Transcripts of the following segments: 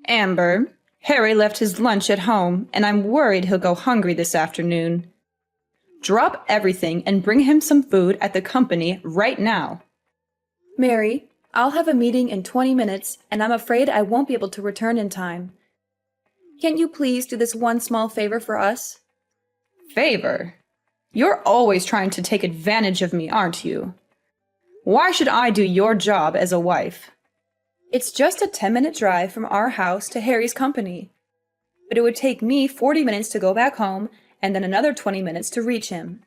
Amber, Harry left his lunch at home, and I'm worried he'll go hungry this afternoon. Drop everything and bring him some food at the company right now. Mary, I'll have a meeting in 20 minutes, and I'm afraid I won't be able to return in time. Can't you please do this one small favor for us? Favor? You're always trying to take advantage of me, aren't you? Why should I do your job as a wife? It's just a 10-minute drive from our house to Harry's company. But it would take me 40 minutes to go back home and then another 20 minutes to reach him.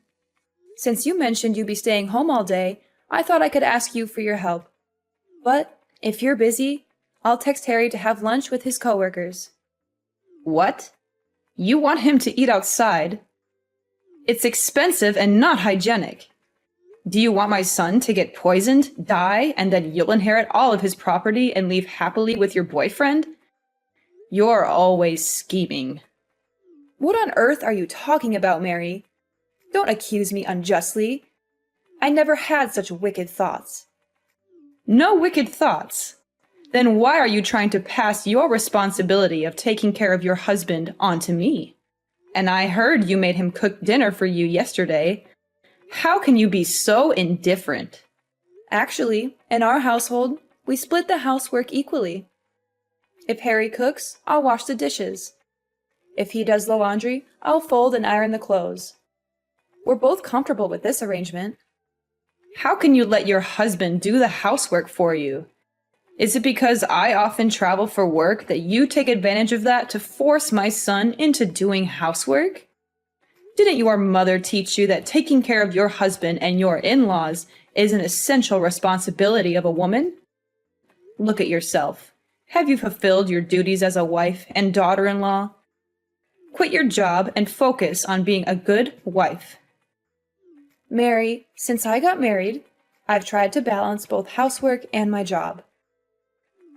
Since you mentioned you'd be staying home all day, I thought I could ask you for your help. But if you're busy, I'll text Harry to have lunch with his coworkers. What? You want him to eat outside? It's expensive and not hygienic. Do you want my son to get poisoned, die, and then you'll inherit all of his property and leave happily with your boyfriend? You're always scheming. What on earth are you talking about, Mary? Don't accuse me unjustly. I never had such wicked thoughts. No wicked thoughts. Then why are you trying to pass your responsibility of taking care of your husband onto me? And I heard you made him cook dinner for you yesterday. How can you be so indifferent? Actually, in our household, we split the housework equally. If Harry cooks, I'll wash the dishes. If he does the laundry, I'll fold and iron the clothes. We're both comfortable with this arrangement. How can you let your husband do the housework for you? Is it because I often travel for work that you take advantage of that to force my son into doing housework? Didn't your mother teach you that taking care of your husband and your in-laws is an essential responsibility of a woman? Look at yourself. Have you fulfilled your duties as a wife and daughter-in-law? Quit your job and focus on being a good wife. Mary, since I got married, I've tried to balance both housework and my job.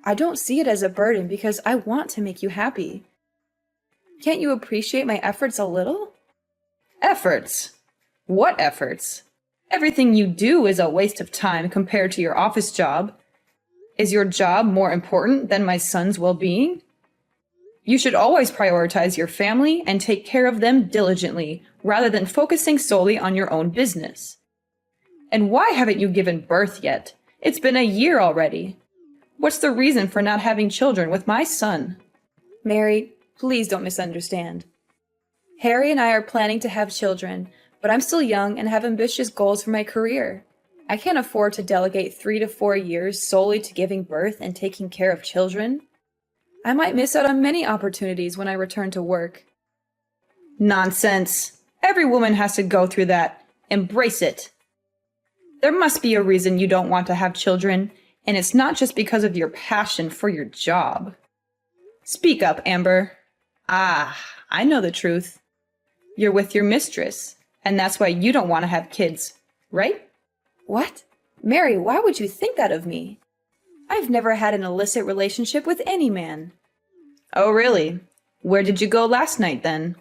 I don't see it as a burden because I want to make you happy. Can't you appreciate my efforts a little? Efforts? What efforts? Everything you do is a waste of time compared to your office job. Is your job more important than my son's well-being? You should always prioritize your family and take care of them diligently, rather than focusing solely on your own business. And why haven't you given birth yet? It's been a year already. What's the reason for not having children with my son? Mary, please don't misunderstand. Harry and I are planning to have children, but I'm still young and have ambitious goals for my career. I can't afford to delegate 3 to 4 years solely to giving birth and taking care of children. I might miss out on many opportunities when I return to work. Nonsense. Every woman has to go through that. Embrace it. There must be a reason you don't want to have children, and it's not just because of your passion for your job. Speak up, Amber. Ah, I know the truth. You're with your mistress, and that's why you don't want to have kids, right? What? Mary, why would you think that of me? I've never had an illicit relationship with any man. Oh, really? Where did you go last night, then?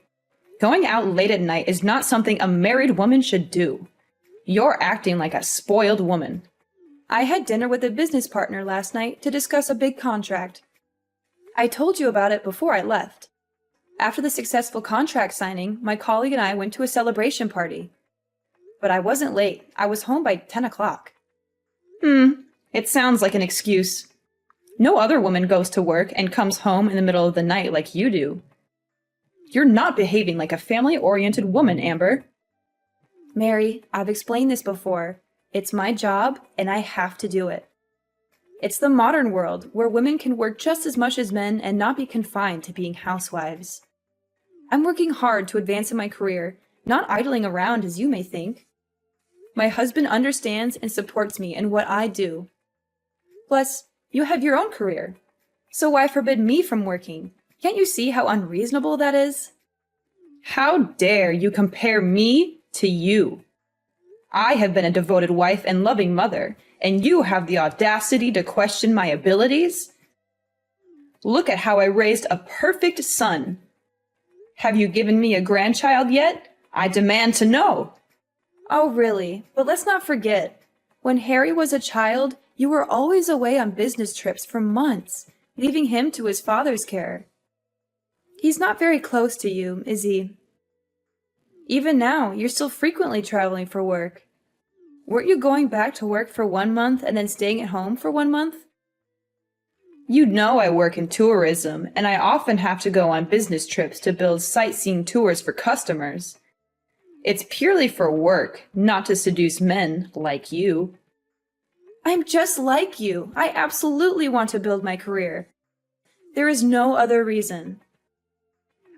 Going out late at night is not something a married woman should do. You're acting like a spoiled woman. I had dinner with a business partner last night to discuss a big contract. I told you about it before I left. After the successful contract signing, my colleague and I went to a celebration party. But I wasn't late. I was home by 10 o'clock. It sounds like an excuse. No other woman goes to work and comes home in the middle of the night like you do. You're not behaving like a family-oriented woman, Amber. Mary, I've explained this before. It's my job, and I have to do it. It's the modern world, where women can work just as much as men and not be confined to being housewives. I'm working hard to advance in my career, not idling around as you may think. My husband understands and supports me in what I do. Plus, you have your own career. So why forbid me from working? Can't you see how unreasonable that is? How dare you compare me to you? I have been a devoted wife and loving mother, and you have the audacity to question my abilities? Look at how I raised a perfect son. Have you given me a grandchild yet? I demand to know. Oh, really? But let's not forget, when Harry was a child, you were always away on business trips for months. leaving him to his father's care. He's not very close to you, is he? Even now, you're still frequently traveling for work. Weren't you going back to work for 1 month and then staying at home for 1 month? You know I work in tourism, and I often have to go on business trips to build sightseeing tours for customers. It's purely for work, not to seduce men like you. I'm just like you. I absolutely want to build my career. There is no other reason.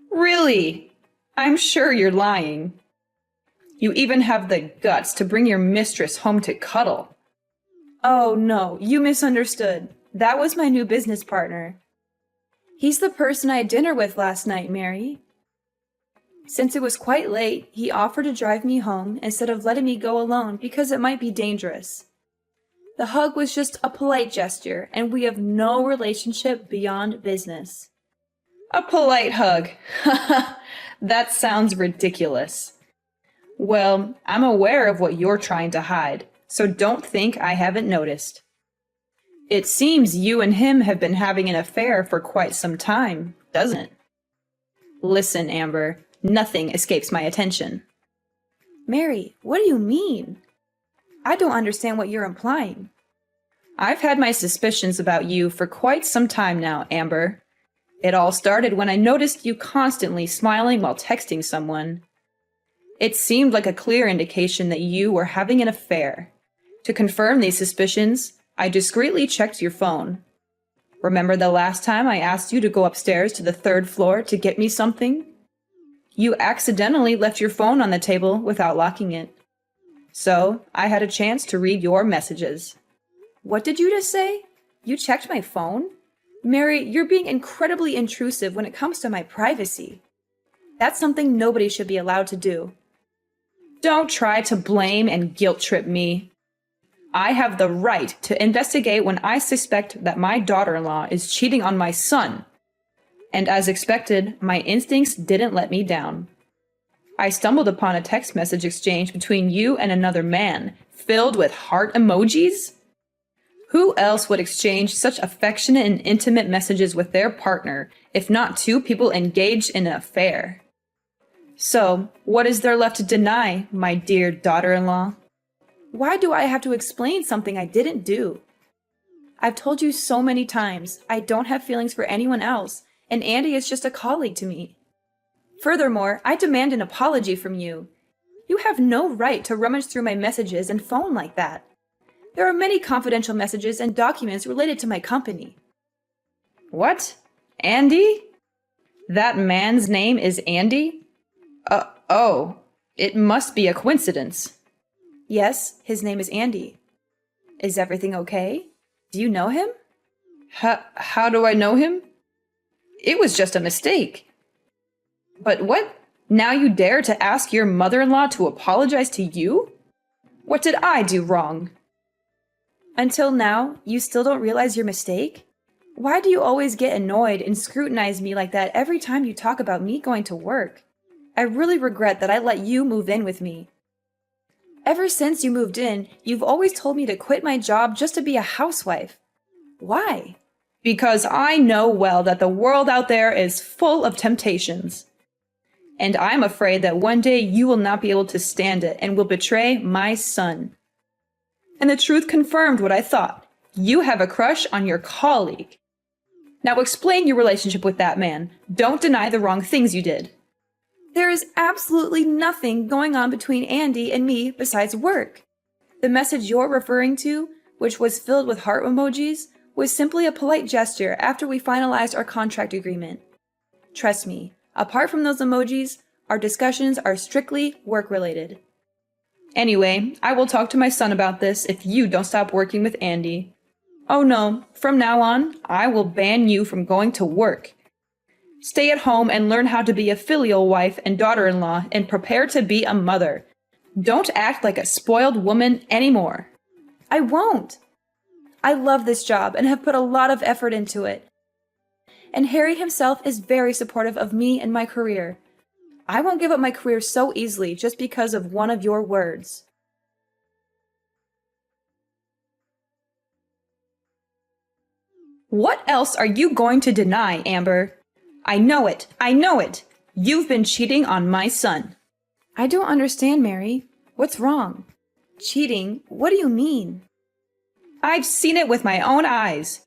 Really? I'm sure you're lying. You even have the guts to bring your mistress home to cuddle. Oh no, you misunderstood. That was my new business partner. He's the person I had dinner with last night, Mary. Since it was quite late, he offered to drive me home instead of letting me go alone because it might be dangerous. The hug was just a polite gesture, and we have no relationship beyond business. A polite hug. That sounds ridiculous. Well, I'm aware of what you're trying to hide, so don't think I haven't noticed. It seems you and him have been having an affair for quite some time, doesn't it? Listen, Amber, nothing escapes my attention. Mary, what do you mean? I don't understand what you're implying. I've had my suspicions about you for quite some time now, Amber. It all started when I noticed you constantly smiling while texting someone. It seemed like a clear indication that you were having an affair. To confirm these suspicions, I discreetly checked your phone. Remember the last time I asked you to go upstairs to the 3rd floor to get me something? You accidentally left your phone on the table without locking it. So, I had a chance to read your messages. What did you just say? You checked my phone? Mary, you're being incredibly intrusive when it comes to my privacy. That's something nobody should be allowed to do. Don't try to blame and guilt trip me. I have the right to investigate when I suspect that my daughter-in-law is cheating on my son. And as expected, my instincts didn't let me down. I stumbled upon a text message exchange between you and another man, filled with heart emojis. Who else would exchange such affectionate and intimate messages with their partner, if not two people engaged in an affair? So, what is there left to deny, my dear daughter-in-law? Why do I have to explain something I didn't do? I've told you so many times, I don't have feelings for anyone else, and Andy is just a colleague to me. Furthermore, I demand an apology from you. You have no right to rummage through my messages and phone like that. There are many confidential messages and documents related to my company. What? Andy? That man's name is Andy? Oh, it must be a coincidence. Yes, his name is Andy. Is everything okay? Do you know him? How do I know him? It was just a mistake. But what? Now you dare to ask your mother-in-law to apologize to you? What did I do wrong? Until now, you still don't realize your mistake? Why do you always get annoyed and scrutinize me like that every time you talk about me going to work? I really regret that I let you move in with me. Ever since you moved in, you've always told me to quit my job just to be a housewife. Why? Because I know well that the world out there is full of temptations. And I'm afraid that one day you will not be able to stand it and will betray my son. And the truth confirmed what I thought. You have a crush on your colleague. Now explain your relationship with that man. Don't deny the wrong things you did. There is absolutely nothing going on between Andy and me besides work. The message you're referring to, which was filled with heart emojis, was simply a polite gesture after we finalized our contract agreement. Trust me, apart from those emojis, our discussions are strictly work-related. Anyway, I will talk to my son about this if you don't stop working with Andy. Oh no, from now on, I will ban you from going to work. Stay at home and learn how to be a filial wife and daughter-in-law and prepare to be a mother. Don't act like a spoiled woman anymore. I won't. I love this job and have put a lot of effort into it. And Harry himself is very supportive of me and my career. I won't give up my career so easily just because of one of your words. What else are you going to deny, Amber? I know it. I know it. You've been cheating on my son. I don't understand, Mary. What's wrong? Cheating? What do you mean? I've seen it with my own eyes.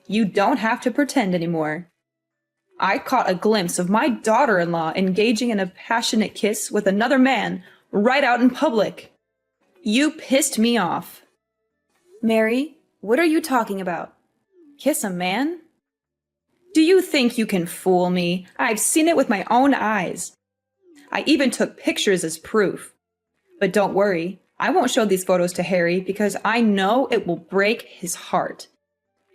You don't have to pretend anymore. I caught a glimpse of my daughter-in-law engaging in a passionate kiss with another man right out in public. You pissed me off. Mary, what are you talking about? Kiss a man? Do you think you can fool me? I've seen it with my own eyes. I even took pictures as proof. But don't worry, I won't show these photos to Harry because I know it will break his heart.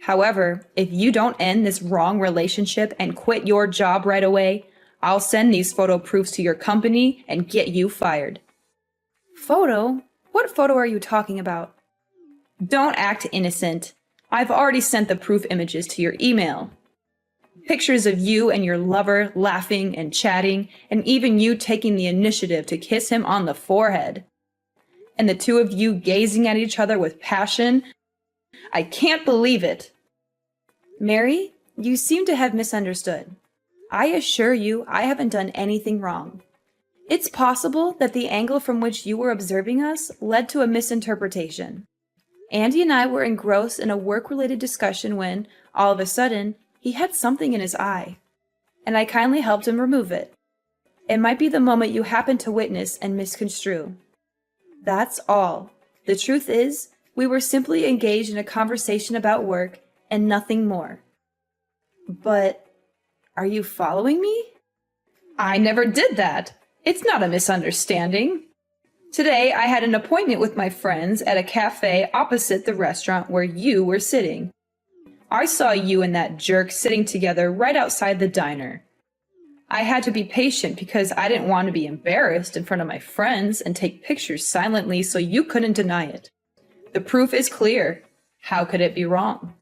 However, if you don't end this wrong relationship and quit your job right away, I'll send these photo proofs to your company and get you fired. Photo? What photo are you talking about? Don't act innocent. I've already sent the proof images to your email. Pictures of you and your lover laughing and chatting, and even you taking the initiative to kiss him on the forehead. And the two of you gazing at each other with passion. I can't believe it. Mary, you seem to have misunderstood. I assure you I haven't done anything wrong. It's possible that the angle from which you were observing us led to a misinterpretation. Andy and I were engrossed in a work-related discussion when, all of a sudden, he had something in his eye, and I kindly helped him remove it. It might be the moment you happened to witness and misconstrue. That's all. The truth is, we were simply engaged in a conversation about work and nothing more. But, are you following me? I never did that. It's not a misunderstanding. Today, I had an appointment with my friends at a cafe opposite the restaurant where you were sitting. I saw you and that jerk sitting together right outside the diner. I had to be patient because I didn't want to be embarrassed in front of my friends and take pictures silently so you couldn't deny it. The proof is clear. How could it be wrong?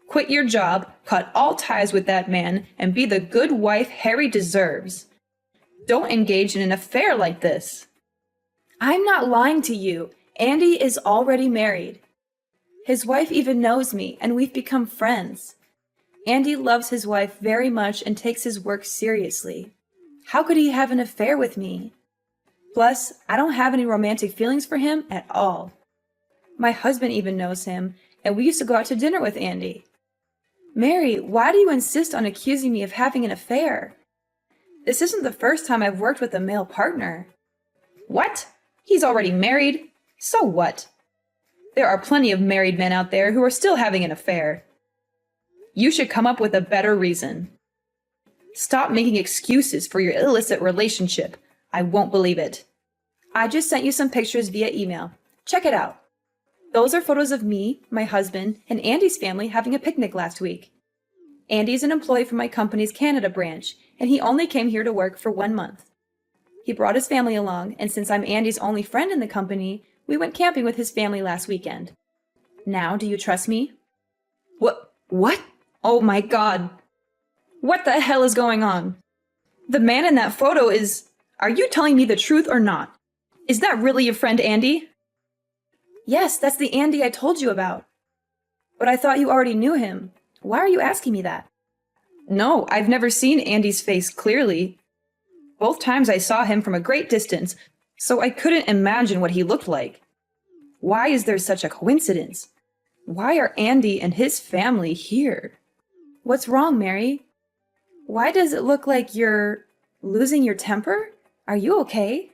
Quit your job, cut all ties with that man, and be the good wife Harry deserves. Don't engage in an affair like this. I'm not lying to you. Andy is already married. His wife even knows me, and we've become friends. Andy loves his wife very much and takes his work seriously. How could he have an affair with me? Plus, I don't have any romantic feelings for him at all. My husband even knows him, and we used to go out to dinner with Andy. Mary, why do you insist on accusing me of having an affair? This isn't the first time I've worked with a male partner. What? He's already married? So what? There are plenty of married men out there who are still having an affair. You should come up with a better reason. Stop making excuses for your illicit relationship. I won't believe it. I just sent you some pictures via email. Check it out. Those are photos of me, my husband, and Andy's family having a picnic last week. Andy's an employee from my company's Canada branch, and he only came here to work for 1 month. He brought his family along, and since I'm Andy's only friend in the company, we went camping with his family last weekend. Now, do you trust me? What? Oh my God. What the hell is going on? The man in that photo is... Are you telling me the truth or not? Is that really your friend Andy? Yes, that's the Andy I told you about. But I thought you already knew him. Why are you asking me that? No, I've never seen Andy's face clearly. Both times I saw him from a great distance, so I couldn't imagine what he looked like. Why is there such a coincidence? Why are Andy and his family here? What's wrong, Mary? Why does it look like you're losing your temper? Are you okay?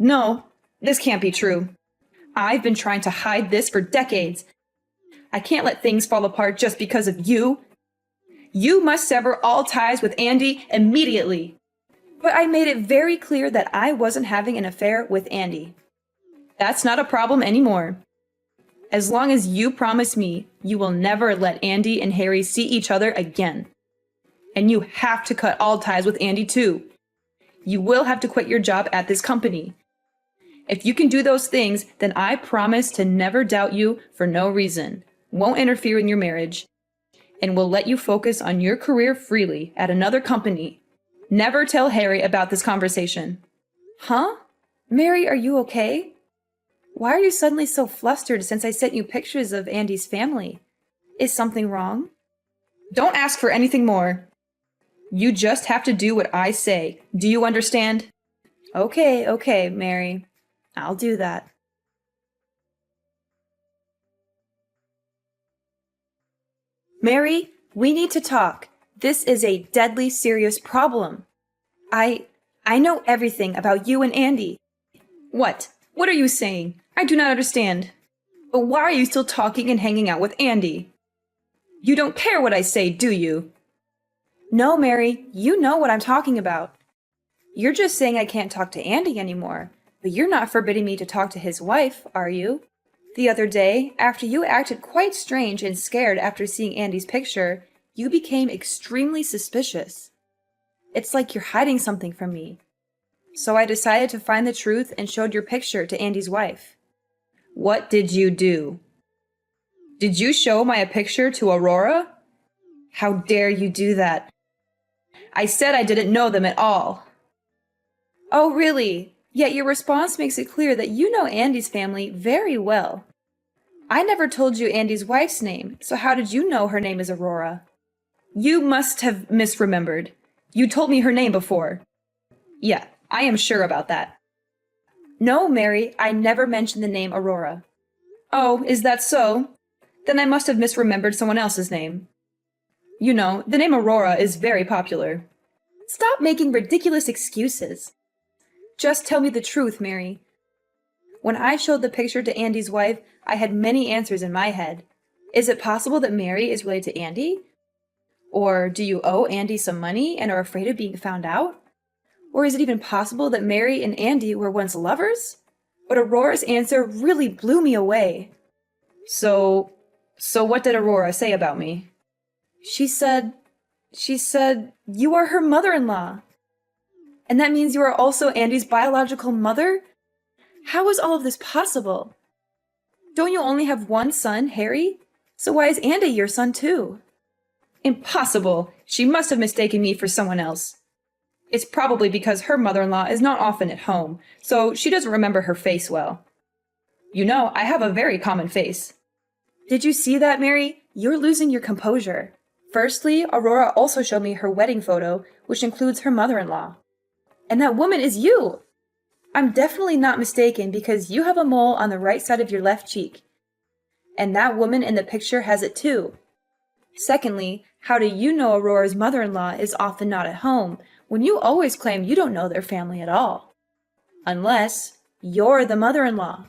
No, this can't be true. I've been trying to hide this for decades. I can't let things fall apart just because of you. You must sever all ties with Andy immediately. But I made it very clear that I wasn't having an affair with Andy. That's not a problem anymore. As long as you promise me you will never let Andy and Harry see each other again. And you have to cut all ties with Andy too. You will have to quit your job at this company. If you can do those things, then I promise to never doubt you for no reason, won't interfere in your marriage, and will let you focus on your career freely at another company. Never tell Harry about this conversation. Huh? Mary, are you okay? Why are you suddenly so flustered since I sent you pictures of Andy's family? Is something wrong? Don't ask for anything more. You just have to do what I say. Do you understand? Okay, Mary. I'll do that. Mary, we need to talk. This is a deadly serious problem. I know everything about you and Andy. What? What are you saying? I do not understand. But why are you still talking and hanging out with Andy? You don't care what I say, do you? No, Mary, you know what I'm talking about. You're just saying I can't talk to Andy anymore, but you're not forbidding me to talk to his wife, are you? The other day, after you acted quite strange and scared after seeing Andy's picture, you became extremely suspicious. It's like you're hiding something from me. So I decided to find the truth and showed your picture to Andy's wife. What did you do? Did you show my picture to Aurora? How dare you do that? I said I didn't know them at all. Oh, really? Yet your response makes it clear that you know Andy's family very well. I never told you Andy's wife's name, so how did you know her name is Aurora? You must have misremembered. You told me her name before. Yeah, I am sure about that. No, Mary, I never mentioned the name Aurora. Oh, is that so? Then I must have misremembered someone else's name. You know, the name Aurora is very popular. Stop making ridiculous excuses. Just tell me the truth, Mary. When I showed the picture to Andy's wife, I had many answers in my head. Is it possible that Mary is related to Andy? Or do you owe Andy some money and are afraid of being found out? Or is it even possible that Mary and Andy were once lovers? But Aurora's answer really blew me away. So what did Aurora say about me? She said, you are her mother-in-law. And that means you are also Andy's biological mother? How is all of this possible? Don't you only have one son, Harry? So why is Andy your son too? Impossible! She must have mistaken me for someone else. It's probably because her mother-in-law is not often at home, so she doesn't remember her face well. You know, I have a very common face. Did you see that, Mary? You're losing your composure. Firstly, Aurora also showed me her wedding photo, which includes her mother-in-law. And that woman is you! I'm definitely not mistaken because you have a mole on the right side of your left cheek. And that woman in the picture has it too. Secondly, how do you know Aurora's mother-in-law is often not at home when you always claim you don't know their family at all? Unless you're the mother-in-law.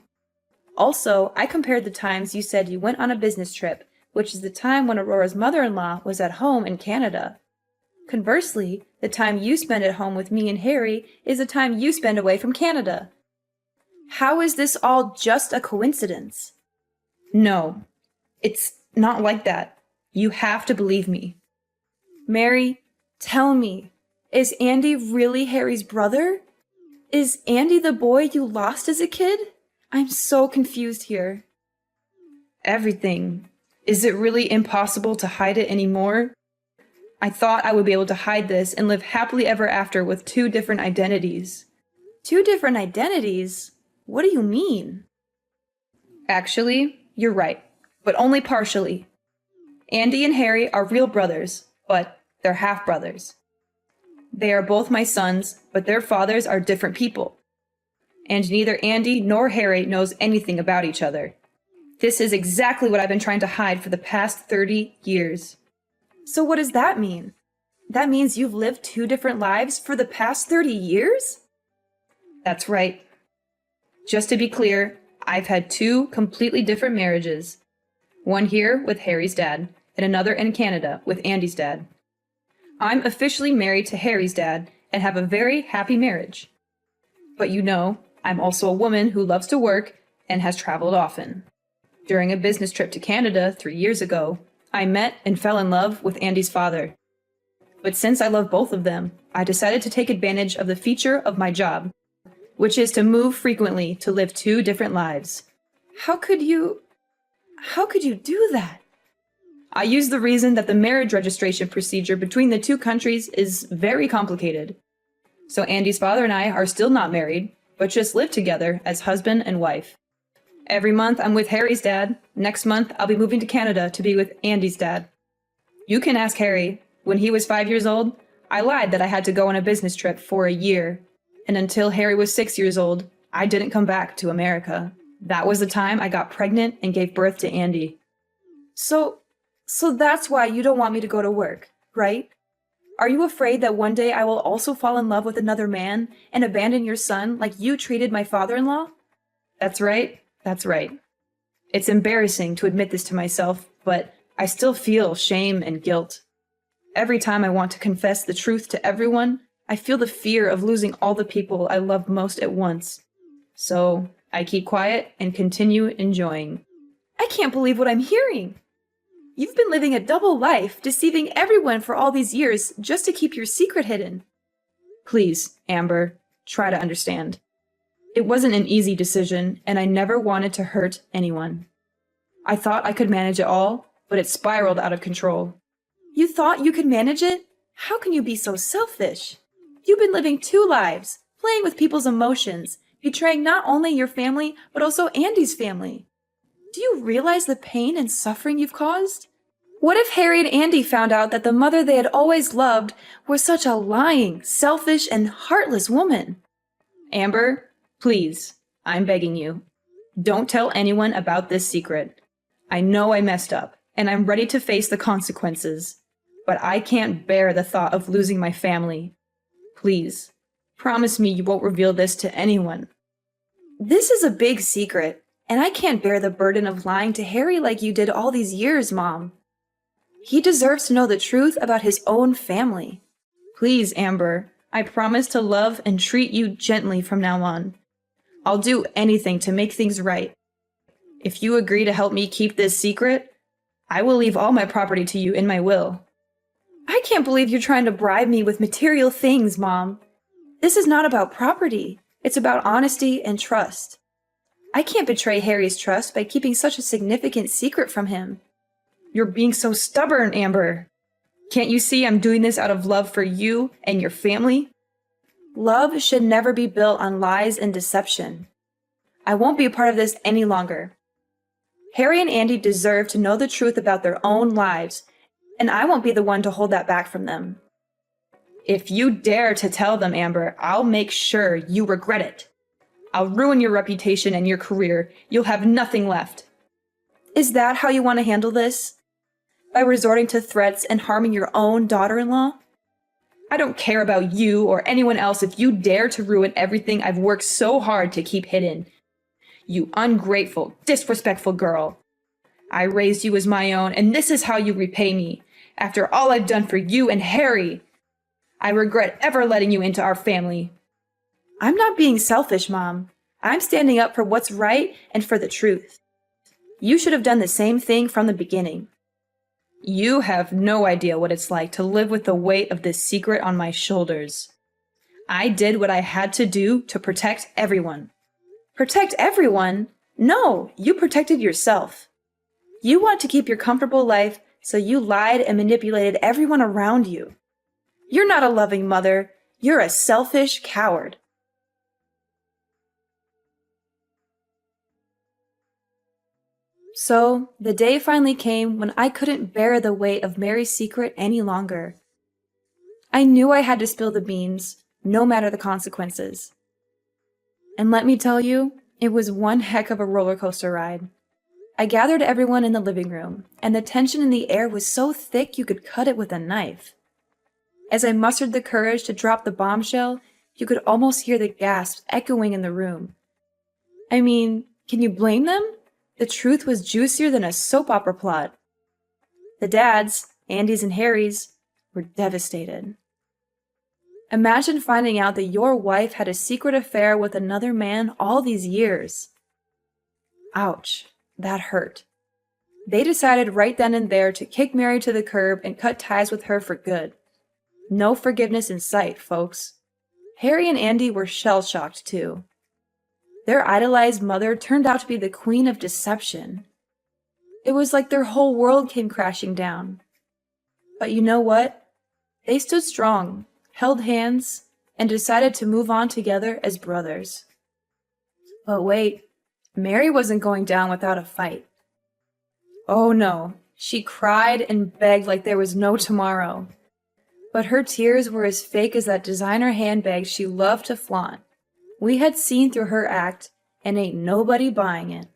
Also, I compared the times you said you went on a business trip, which is the time when Aurora's mother-in-law was at home in Canada. Conversely, the time you spend at home with me and Harry is the time you spend away from Canada. How is this all just a coincidence? No, it's not like that. You have to believe me. Mary, tell me, is Andy really Harry's brother? Is Andy the boy you lost as a kid? I'm so confused here. Everything. Is it really impossible to hide it anymore? I thought I would be able to hide this and live happily ever after with 2 different identities. 2 different identities? What do you mean? Actually, you're right, but only partially. Andy and Harry are real brothers, but they're half-brothers. They are both my sons, but their fathers are different people. And neither Andy nor Harry knows anything about each other. This is exactly what I've been trying to hide for the past 30 years. So what does that mean? That means you've lived 2 different lives for the past 30 years? That's right. Just to be clear, I've had 2 completely different marriages. One here with Harry's dad, and another in Canada with Andy's dad. I'm officially married to Harry's dad and have a very happy marriage. But you know, I'm also a woman who loves to work and has traveled often. During a business trip to Canada 3 years ago, I met and fell in love with Andy's father. But since I love both of them, I decided to take advantage of the feature of my job, which is to move frequently to live 2 different lives. How could you do that? I use the reason that the marriage registration procedure between the 2 countries is very complicated. So Andy's father and I are still not married, but just live together as husband and wife. Every month I'm with Harry's dad. Next month I'll be moving to Canada to be with Andy's dad. You can ask Harry. When he was 5 years old, I lied that I had to go on a business trip for a year. And until Harry was 6 years old, I didn't come back to America. That was the time I got pregnant and gave birth to Andy. So that's why you don't want me to go to work, right? Are you afraid that one day I will also fall in love with another man and abandon your son like you treated my father-in-law? That's right. That's right. It's embarrassing to admit this to myself, but I still feel shame and guilt. Every time I want to confess the truth to everyone, I feel the fear of losing all the people I love most at once. So I keep quiet and continue enjoying. I can't believe what I'm hearing. You've been living a double life, deceiving everyone for all these years just to keep your secret hidden. Please, Amber, try to understand. It wasn't an easy decision, and I never wanted to hurt anyone. I thought I could manage it all, but it spiraled out of control. You thought you could manage it? How can you be so selfish? You've been living two lives, playing with people's emotions, betraying not only your family, but also Andy's family. Do you realize the pain and suffering you've caused? What if Harry and Andy found out that the mother they had always loved was such a lying, selfish, and heartless woman? Amber, please, I'm begging you. Don't tell anyone about this secret. I know I messed up, and I'm ready to face the consequences. But I can't bear the thought of losing my family. Please, promise me you won't reveal this to anyone. This is a big secret, and I can't bear the burden of lying to Harry like you did all these years, Mom. He deserves to know the truth about his own family. Please, Amber, I promise to love and treat you gently from now on. I'll do anything to make things right. If you agree to help me keep this secret, I will leave all my property to you in my will. I can't believe you're trying to bribe me with material things, Mom. This is not about property. It's about honesty and trust. I can't betray Harry's trust by keeping such a significant secret from him. You're being so stubborn, Amber. Can't you see I'm doing this out of love for you and your family? Love should never be built on lies and deception. I won't be a part of this any longer. Harry and Andy deserve to know the truth about their own lives, and I won't be the one to hold that back from them. If you dare to tell them, Amber, I'll make sure you regret it. I'll ruin your reputation and your career. You'll have nothing left. Is that how you want to handle this? By resorting to threats and harming your own daughter-in-law? I don't care about you or anyone else if you dare to ruin everything I've worked so hard to keep hidden. You ungrateful, disrespectful girl. I raised you as my own, and this is how you repay me, after all I've done for you and Harry. I regret ever letting you into our family. I'm not being selfish, Mom. I'm standing up for what's right and for the truth. You should have done the same thing from the beginning. You have no idea what it's like to live with the weight of this secret on my shoulders. I did what I had to do to protect everyone. Protect everyone? No, you protected yourself. You want to keep your comfortable life, so you lied and manipulated everyone around you. You're not a loving mother. You're a selfish coward. So, the day finally came when I couldn't bear the weight of Mary's secret any longer. I knew I had to spill the beans, no matter the consequences. And let me tell you, it was one heck of a roller coaster ride. I gathered everyone in the living room, and the tension in the air was so thick you could cut it with a knife. As I mustered the courage to drop the bombshell, you could almost hear the gasps echoing in the room. I mean, can you blame them? The truth was juicier than a soap opera plot. The dads, Andy's and Harry's, were devastated. Imagine finding out that your wife had a secret affair with another man all these years. Ouch, that hurt. They decided right then and there to kick Mary to the curb and cut ties with her for good. No forgiveness in sight, folks. Harry and Andy were shell-shocked too. Their idolized mother turned out to be the queen of deception. It was like their whole world came crashing down. But you know what? They stood strong, held hands, and decided to move on together as brothers. But wait, Mary wasn't going down without a fight. Oh no, She cried and begged like there was no tomorrow. But her tears were as fake as that designer handbag she loved to flaunt. We had seen through her act, and ain't nobody buying it.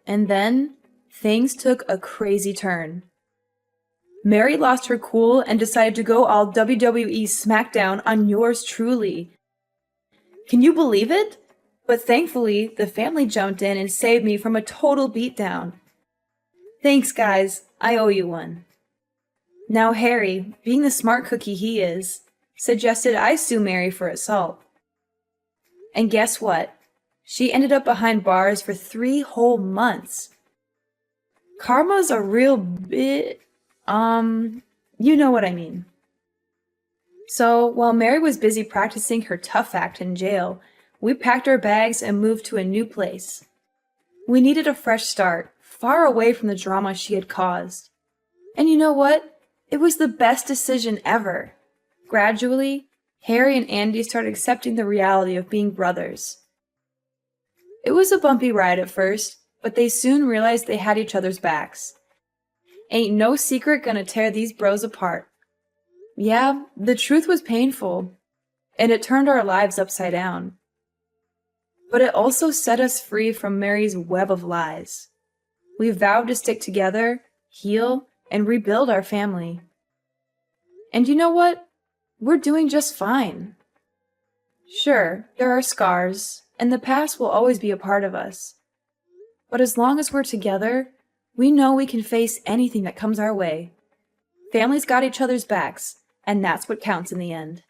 And then, things took a crazy turn. Mary lost her cool and decided to go all WWE SmackDown on yours truly. Can you believe it? But thankfully, the family jumped in and saved me from a total beatdown. Thanks, guys. I owe you one. Now Harry, being the smart cookie he is, suggested I sue Mary for assault. And guess what? She ended up behind bars for 3 whole months. Karma's a real bit, you know what I mean. So, while Mary was busy practicing her tough act in jail, we packed our bags and moved to a new place. We needed a fresh start, far away from the drama she had caused. And you know what? It was the best decision ever. Gradually, Harry and Andy started accepting the reality of being brothers. It was a bumpy ride at first, but they soon realized they had each other's backs. Ain't no secret gonna tear these bros apart. Yeah, the truth was painful, and it turned our lives upside down. But it also set us free from Mary's web of lies. We vowed to stick together, heal, and rebuild our family. And you know what? We're doing just fine. Sure, there are scars, and the past will always be a part of us. But as long as we're together, we know we can face anything that comes our way. Families got each other's backs, and that's what counts in the end.